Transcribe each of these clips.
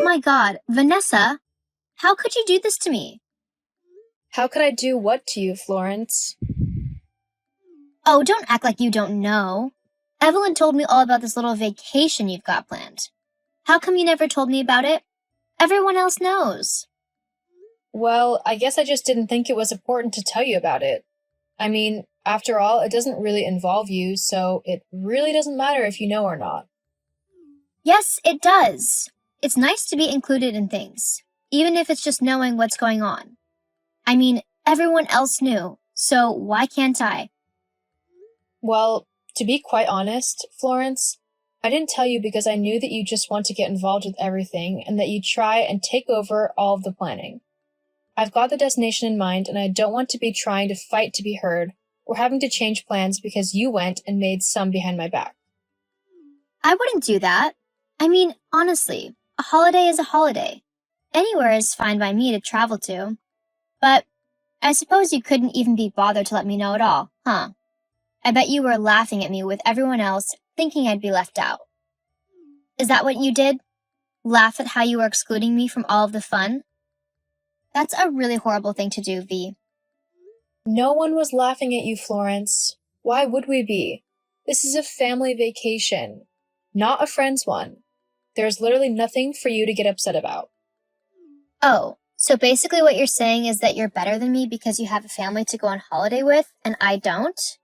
my god, Vanessa, how could you do this to me? How could I do what to you, Florence? Oh, don't act like you don't know. Evelyn told me all about this little vacation you've got planned. How come you never told me about it? Everyone else knows. Well, I guess I just didn't think it was important to tell you about it. I mean, after all, it doesn't really involve you, so it really doesn't matter if you know or not. Yes, it does. It's nice to be included in things, even if it's just knowing what's going on. I mean, everyone else knew, so why can't I? Well, to be quite honest, Florence, I didn't tell you because I knew that you just want to get involved with everything and that you try and take over all of the planning. I've got the destination in mind, and I don't want to be trying to fight to be heard or having to change plans because you went and made some behind my back. I wouldn't do that. I mean, honestly, a holiday is a holiday. Anywhere is fine by me to travel to. But I suppose you couldn't even be bothered to let me know at all, huh? I bet you were laughing at me with everyone else, thinking I'd be left out. Is that what you did? Laugh at how you were excluding me from all of the fun? That's a really horrible thing to do, V. No one was laughing at you, Florence. Why would we be? This is a family vacation, not a friend's one. There's literally nothing for you to get upset about. Oh, so basically what you're saying is that you're better than me because you have a family to go on holiday with, and I don't?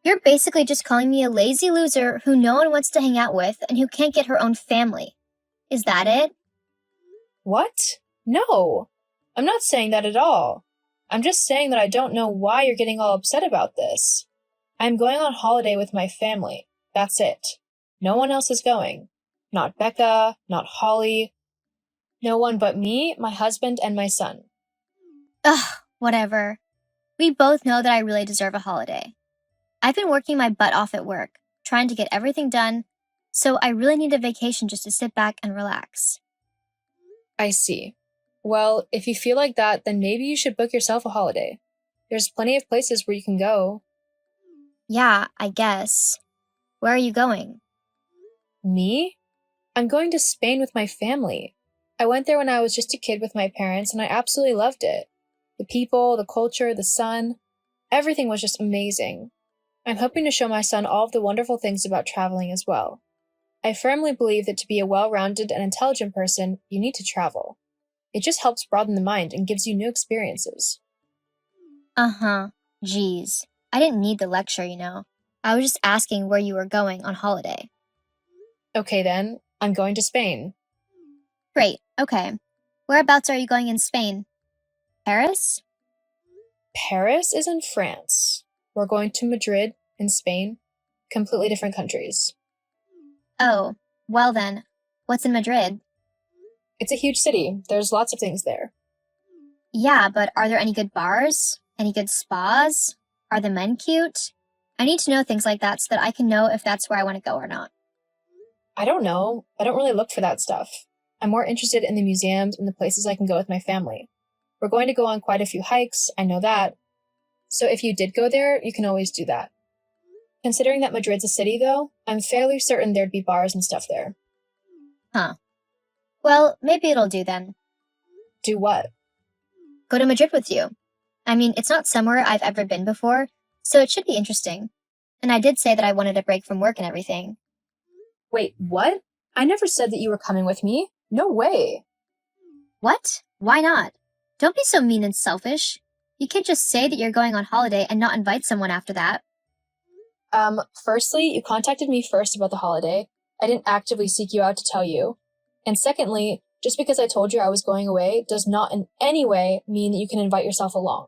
You're basically just calling me a lazy loser who no one wants to hang out with and who can't get her own family. Is that it? What? No, I'm not saying that at all. I'm just saying that I don't know why you're getting all upset about this. I'm going on holiday with my family. That's it. No one else is going. Not Becca, not Holly. No one but me, my husband, and my son. Ugh, whatever. We both know that I really deserve a holiday. I've been working my butt off at work, trying to get everything done, so I really need a vacation just to sit back and relax. I see. Well, if you feel like that, then maybe you should book yourself a holiday. There's plenty of places where you can go. Yeah, I guess. Where are you going? Me? I'm going to Spain with my family. I went there when I was just a kid with my parents, and I absolutely loved it. The people, the culture, the sun, everything was just amazing. I'm hoping to show my son all of the wonderful things about traveling as well. I firmly believe that to be a well-rounded and intelligent person, you need to travel. It just helps broaden the mind and gives you new experiences. Uh-huh. Geez. I didn't need the lecture, you know. I was just asking where you were going on holiday. Okay then, I'm going to Spain. Great, okay. Whereabouts are you going in Spain? Paris? Paris is in France. We're going to Madrid in Spain. Completely different countries. Oh, well then, what's in Madrid? It's a huge city. There's lots of things there. Yeah, but are there any good bars? Any good spas? Are the men cute? I need to know things like that so that I can know if that's where I want to go or not. I don't know. I don't really look for that stuff. I'm more interested in the museums and the places I can go with my family. We're going to go on quite a few hikes, I know that. So if you did go there, you can always do that. Considering that Madrid's a city, though, I'm fairly certain there'd be bars and stuff there. Huh. Well, maybe it'll do then. Do what? Go to Madrid with you. I mean, it's not somewhere I've ever been before, so it should be interesting. And I did say that I wanted a break from work and everything. Wait, what? I never said that you were coming with me. No way. What? Why not? Don't be so mean and selfish. You can't just say that you're going on holiday and not invite someone after that. Firstly, you contacted me first about the holiday. I didn't actively seek you out to tell you. And secondly, just because I told you I was going away does not in any way mean that you can invite yourself along.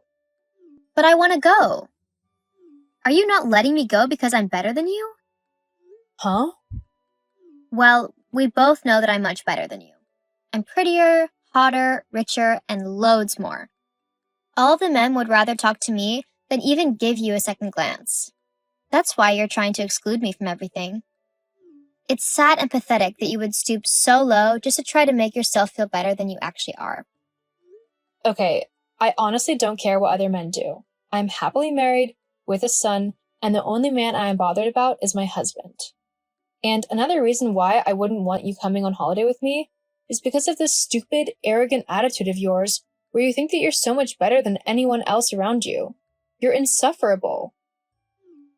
But I want to go. Are you not letting me go because I'm better than you? Huh? Well, we both know that I'm much better than you. I'm prettier, hotter, richer, and loads more. All of the men would rather talk to me than even give you a second glance. That's why you're trying to exclude me from everything. It's sad and pathetic that you would stoop so low just to try to make yourself feel better than you actually are. Okay, I honestly don't care what other men do. I'm happily married, with a son, and the only man I am bothered about is my husband. And another reason why I wouldn't want you coming on holiday with me is because of this stupid, arrogant attitude of yours where you think that you're so much better than anyone else around you. You're insufferable.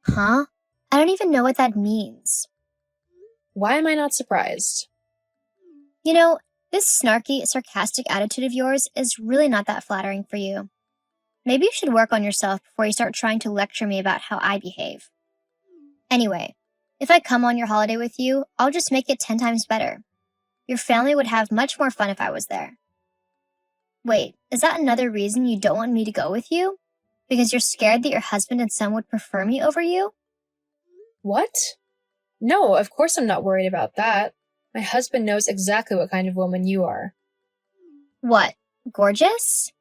Huh? I don't even know what that means. Why am I not surprised? You know, this snarky, sarcastic attitude of yours is really not that flattering for you. Maybe you should work on yourself before you start trying to lecture me about how I behave. Anyway, if I come on your holiday with you, I'll just make it 10 times better. Your family would have much more fun if I was there. Wait, is that another reason you don't want me to go with you? Because you're scared that your husband and son would prefer me over you? What? No, of course I'm not worried about that. My husband knows exactly what kind of woman you are. What, gorgeous?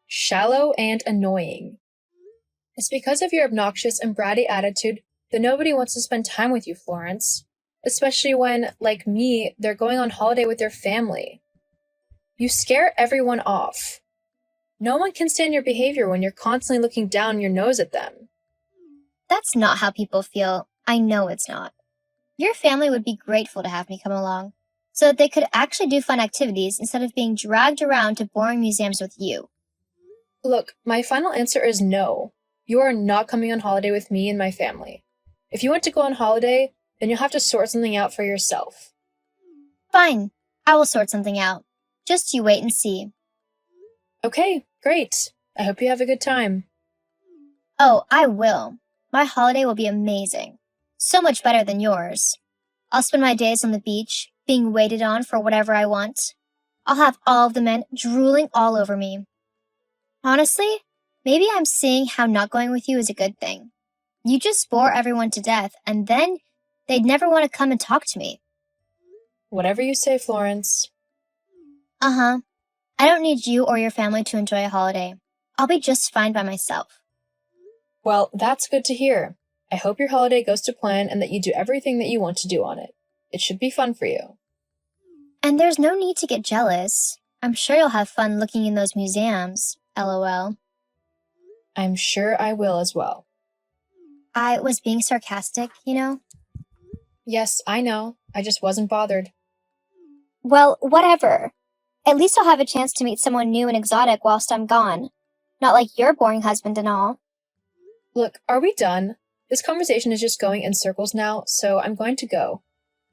Shallow and annoying. It's because of your obnoxious and bratty attitude that nobody wants to spend time with you, Florence. Especially when, like me, they're going on holiday with their family. You scare everyone off. No one can stand your behavior when you're constantly looking down your nose at them. That's not how people feel. I know it's not. Your family would be grateful to have me come along, so that they could actually do fun activities instead of being dragged around to boring museums with you. Look, my final answer is no. You are not coming on holiday with me and my family. If you want to go on holiday, then you'll have to sort something out for yourself. Fine, I will sort something out. Just you wait and see. Okay, great. I hope you have a good time. Oh, I will. My holiday will be amazing. So much better than yours. I'll spend my days on the beach, being waited on for whatever I want. I'll have all of the men drooling all over me. Honestly, maybe I'm seeing how not going with you is a good thing. You just bore everyone to death, and then they'd never want to come and talk to me. Whatever you say, Florence. Uh-huh. I don't need you or your family to enjoy a holiday. I'll be just fine by myself. Well, that's good to hear. I hope your holiday goes to plan and that you do everything that you want to do on it. It should be fun for you. And there's no need to get jealous. I'm sure you'll have fun looking in those museums. LOL. I'm sure I will as well. I was being sarcastic, you know? Yes, I know. I just wasn't bothered. Well, whatever. At least I'll have a chance to meet someone new and exotic whilst I'm gone. Not like your boring husband and all. Look, are we done? This conversation is just going in circles now, so I'm going to go.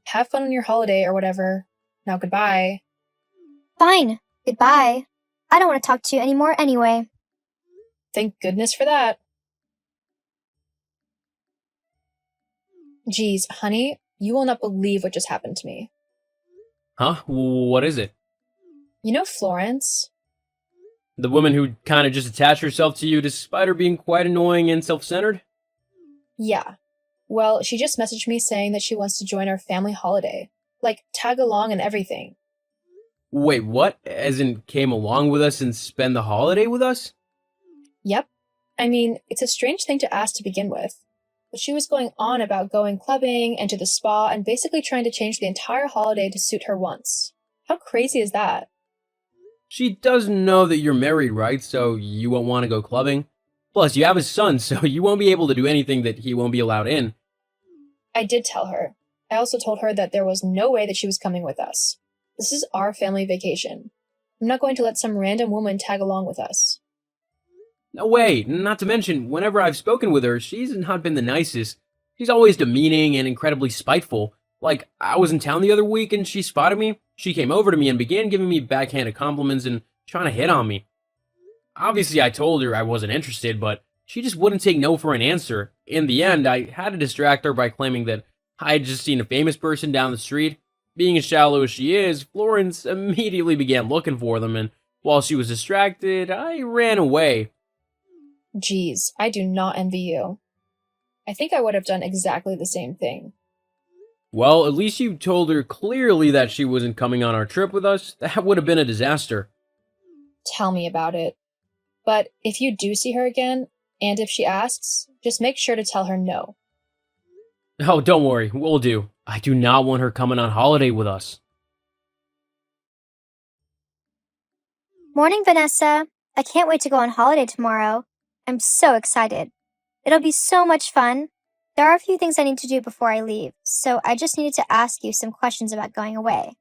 Have fun on your holiday or whatever. Now goodbye. Fine. Goodbye. I don't want to talk to you anymore anyway. Thank goodness for that. Geez, honey, you will not believe what just happened to me. Huh? What is it? You know Florence? The woman who kind of just attached herself to you despite her being quite annoying and self-centered? Yeah. Well, she just messaged me saying that she wants to join our family holiday. Like, tag along and everything. Wait, what? As in came along with us and spend the holiday with us? Yep. I mean, it's a strange thing to ask to begin with. But she was going on about going clubbing and to the spa and basically trying to change the entire holiday to suit her wants. How crazy is that? She doesn't know that you're married, right? So you won't want to go clubbing. Plus, you have a son, so you won't be able to do anything that he won't be allowed in. I did tell her. I also told her that there was no way that she was coming with us. This is our family vacation. I'm not going to let some random woman tag along with us. No way, not to mention, whenever I've spoken with her, she's not been the nicest. She's always demeaning and incredibly spiteful. Like, I was in town the other week and she spotted me. She came over to me and began giving me backhanded compliments and trying to hit on me. Obviously, I told her I wasn't interested, but she just wouldn't take no for an answer. In the end, I had to distract her by claiming that I had just seen a famous person down the street. Being as shallow as she is, Florence immediately began looking for them, and while she was distracted, I ran away. Geez, I do not envy you. I think I would have done exactly the same thing. Well, at least you told her clearly that she wasn't coming on our trip with us. That would have been a disaster. Tell me about it. But if you do see her again, and if she asks, just make sure to tell her no. Oh, don't worry, we'll do. I do not want her coming on holiday with us. Morning, Vanessa. I can't wait to go on holiday tomorrow. I'm so excited. It'll be so much fun. There are a few things I need to do before I leave, so I just needed to ask you some questions about going away.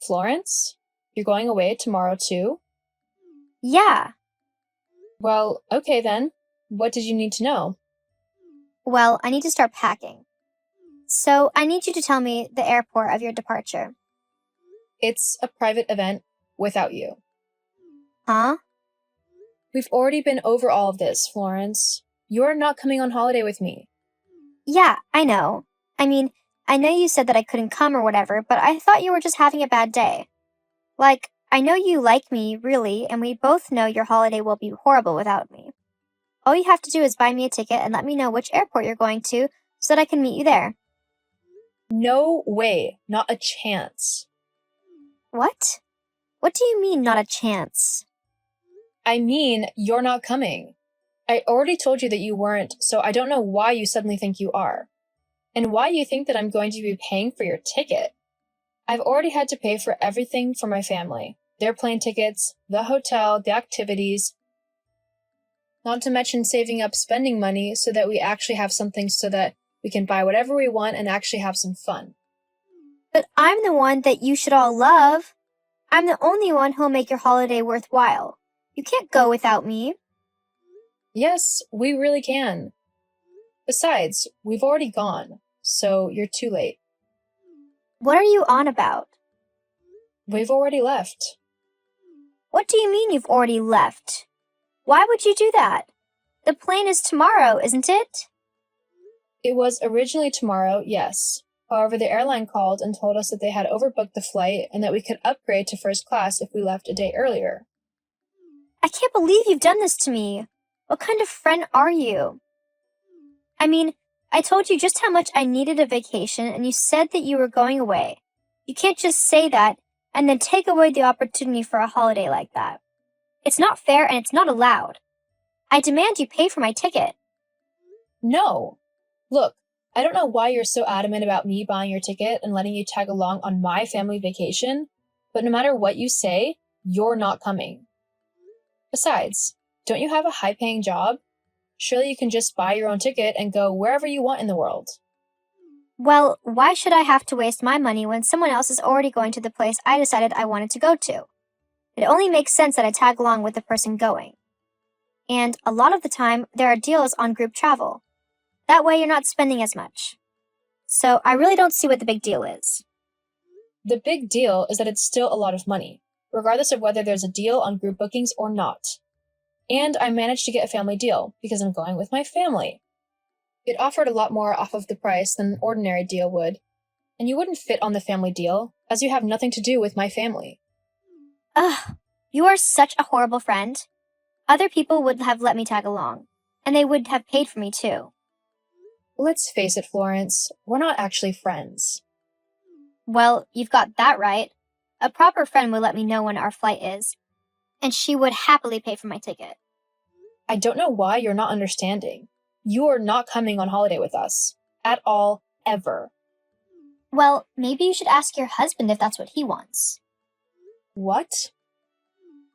Florence? You're going away tomorrow too? Yeah. Well, okay then. What did you need to know? Well, I need to start packing. So I need you to tell me the airport of your departure. It's a private event without you. Huh? We've already been over all of this, Florence. You're not coming on holiday with me. Yeah, I know. I mean, I know you said that I couldn't come or whatever, but I thought you were just having a bad day. Like, I know you like me, really, and we both know your holiday will be horrible without me. All you have to do is buy me a ticket and let me know which airport you're going to so that I can meet you there. No way. Not a chance. What? What do you mean, not a chance? I mean, you're not coming. I already told you that you weren't, so I don't know why you suddenly think you are. And why you think that I'm going to be paying for your ticket. I've already had to pay for everything for my family. Their plane tickets, the hotel, the activities. Not to mention saving up spending money so that we actually have something so that we can buy whatever we want and actually have some fun. But I'm the one that you should all love. I'm the only one who'll make your holiday worthwhile. You can't go without me. Yes, we really can. Besides, we've already gone, so you're too late. What are you on about? We've already left. What do you mean you've already left? Why would you do that? The plane is tomorrow, isn't it? It was originally tomorrow, yes. However, the airline called and told us that they had overbooked the flight and that we could upgrade to first class if we left a day earlier. I can't believe you've done this to me. What kind of friend are you? I mean, I told you just how much I needed a vacation and you said that you were going away. You can't just say that and then take away the opportunity for a holiday like that. It's not fair and it's not allowed. I demand you pay for my ticket. No. Look, I don't know why you're so adamant about me buying your ticket and letting you tag along on my family vacation, but no matter what you say, you're not coming. Besides, don't you have a high-paying job? Surely you can just buy your own ticket and go wherever you want in the world. Well, why should I have to waste my money when someone else is already going to the place I decided I wanted to go to? It only makes sense that I tag along with the person going. And a lot of the time, there are deals on group travel. That way you're not spending as much. So I really don't see what the big deal is. The big deal is that it's still a lot of money, regardless of whether there's a deal on group bookings or not. And I managed to get a family deal because I'm going with my family. It offered a lot more off of the price than an ordinary deal would, and you wouldn't fit on the family deal, as you have nothing to do with my family. Ugh, you are such a horrible friend. Other people would have let me tag along, and they would have paid for me too. Let's face it, Florence, we're not actually friends. Well, you've got that right. A proper friend would let me know when our flight is, and she would happily pay for my ticket. I don't know why you're not understanding. You are not coming on holiday with us. At all, ever. Well, maybe you should ask your husband if that's what he wants. What?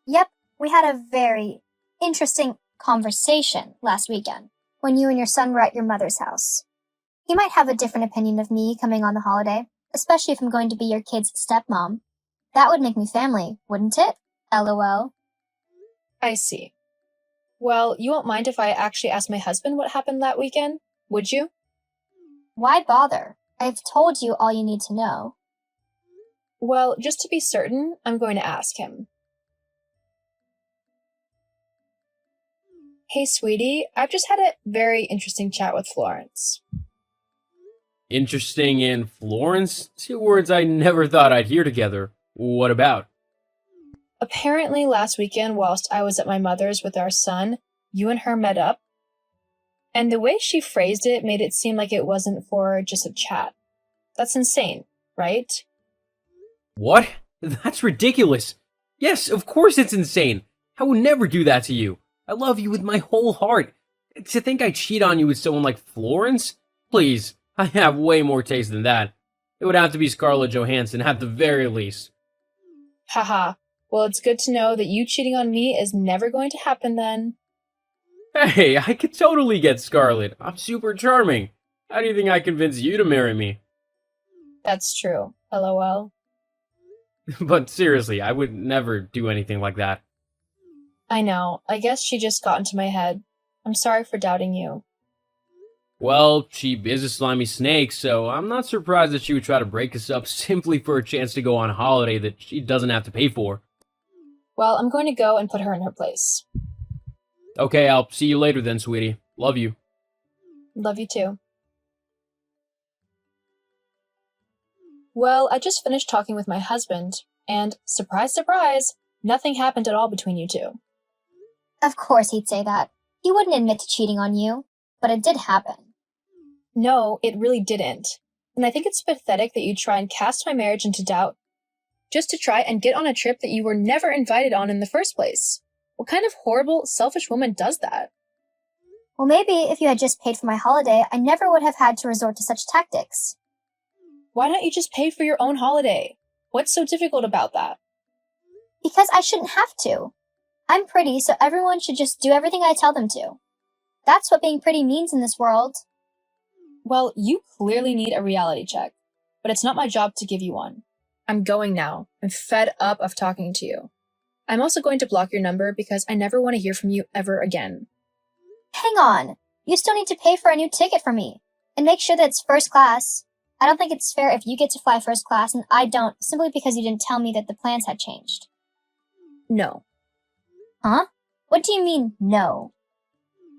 Yep, we had a very interesting conversation last weekend when you and your son were at your mother's house. He might have a different opinion of me coming on the holiday, especially if I'm going to be your kid's stepmom. That would make me family, wouldn't it? LOL. I see. Well, you won't mind if I actually ask my husband what happened that weekend, would you? Why bother? I've told you all you need to know. Well, just to be certain, I'm going to ask him. Hey, sweetie, I've just had a very interesting chat with Florence. Interesting and Florence? Two words I never thought I'd hear together. What about? Apparently last weekend, whilst I was at my mother's with our son, you and her met up. And the way she phrased it made it seem like it wasn't for just a chat. That's insane, right? What? That's ridiculous. Yes, of course it's insane. I would never do that to you. I love you with my whole heart. To think I'd cheat on you with someone like Florence? Please, I have way more taste than that. It would have to be Scarlett Johansson at the very least. Haha. Well, it's good to know that you cheating on me is never going to happen then. Hey, I could totally get Scarlett. I'm super charming. How do you think I convinced you to marry me? That's true. LOL. But seriously, I would never do anything like that. I know. I guess she just got into my head. I'm sorry for doubting you. Well, she is a slimy snake, so I'm not surprised that she would try to break us up simply for a chance to go on a holiday that she doesn't have to pay for. Well, I'm going to go and put her in her place. Okay, I'll see you later then, sweetie. Love you. Love you too. Well, I just finished talking with my husband, and surprise, surprise, nothing happened at all between you two. Of course he'd say that. He wouldn't admit to cheating on you, but it did happen. No, it really didn't. And I think it's pathetic that you try and cast my marriage into doubt just to try and get on a trip that you were never invited on in the first place. What kind of horrible, selfish woman does that? Well, maybe if you had just paid for my holiday, I never would have had to resort to such tactics. Why don't you just pay for your own holiday? What's so difficult about that? Because I shouldn't have to. I'm pretty, so everyone should just do everything I tell them to. That's what being pretty means in this world. Well, you clearly need a reality check, but it's not my job to give you one. I'm going now. I'm fed up of talking to you. I'm also going to block your number because I never want to hear from you ever again. Hang on. You still need to pay for a new ticket for me. And make sure that it's first class. I don't think it's fair if you get to fly first class and I don't, simply because you didn't tell me that the plans had changed. No. Huh? What do you mean, no?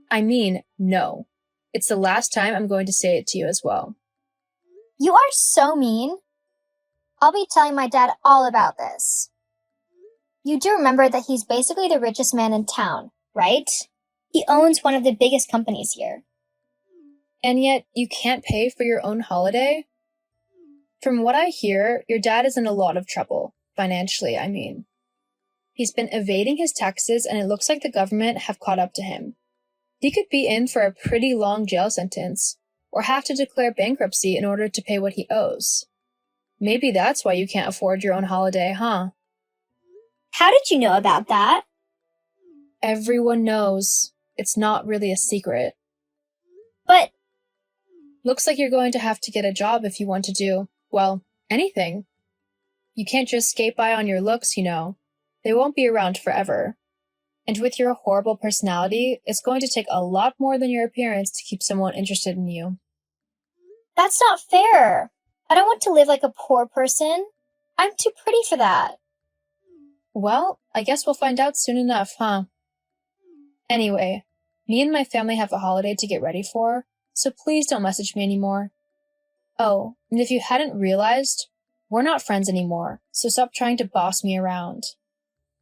I mean, no. It's the last time I'm going to say it to you as well. You are so mean. I'll be telling my dad all about this. You do remember that he's basically the richest man in town, right? He owns one of the biggest companies here. And yet, you can't pay for your own holiday? From what I hear, your dad is in a lot of trouble. Financially, I mean. He's been evading his taxes and it looks like the government have caught up to him. He could be in for a pretty long jail sentence, or have to declare bankruptcy in order to pay what he owes. Maybe that's why you can't afford your own holiday, huh? How did you know about that? Everyone knows. It's not really a secret. But Looks like you're going to have to get a job if you want to do, well, anything. You can't just skate by on your looks, you know. They won't be around forever. And with your horrible personality, it's going to take a lot more than your appearance to keep someone interested in you. that's not fair. I don't want to live like a poor person. I'm too pretty for that. Well, I guess we'll find out soon enough, huh? Anyway, me and my family have a holiday to get ready for, so please don't message me anymore. Oh, and if you hadn't realized, we're not friends anymore, so stop trying to boss me around.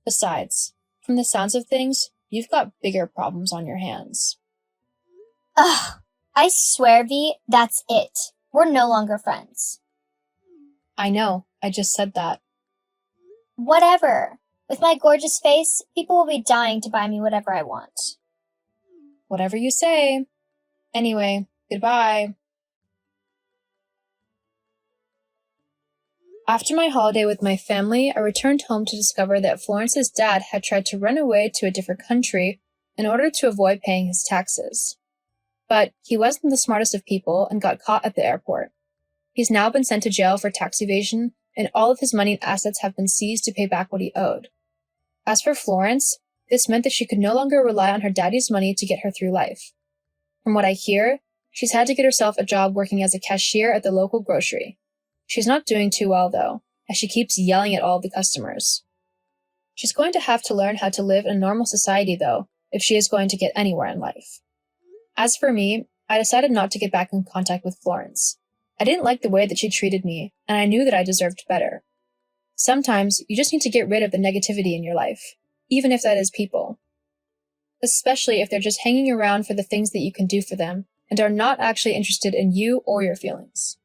Besides, from the sounds of things, you've got bigger problems on your hands. Ugh, I swear, V, that's it. We're no longer friends. I know, I just said that. Whatever. With my gorgeous face, people will be dying to buy me whatever I want. Whatever you say. Anyway, goodbye. After my holiday with my family, I returned home to discover that Florence's dad had tried to run away to a different country in order to avoid paying his taxes. But he wasn't the smartest of people and got caught at the airport. He's now been sent to jail for tax evasion, and all of his money and assets have been seized to pay back what he owed. As for Florence, this meant that she could no longer rely on her daddy's money to get her through life. From what I hear, she's had to get herself a job working as a cashier at the local grocery. She's not doing too well, though, as she keeps yelling at all the customers. She's going to have to learn how to live in a normal society, though, if she is going to get anywhere in life. As for me, I decided not to get back in contact with Florence. I didn't like the way that she treated me, and I knew that I deserved better. Sometimes, you just need to get rid of the negativity in your life, even if that is people. Especially if they're just hanging around for the things that you can do for them, and are not actually interested in you or your feelings.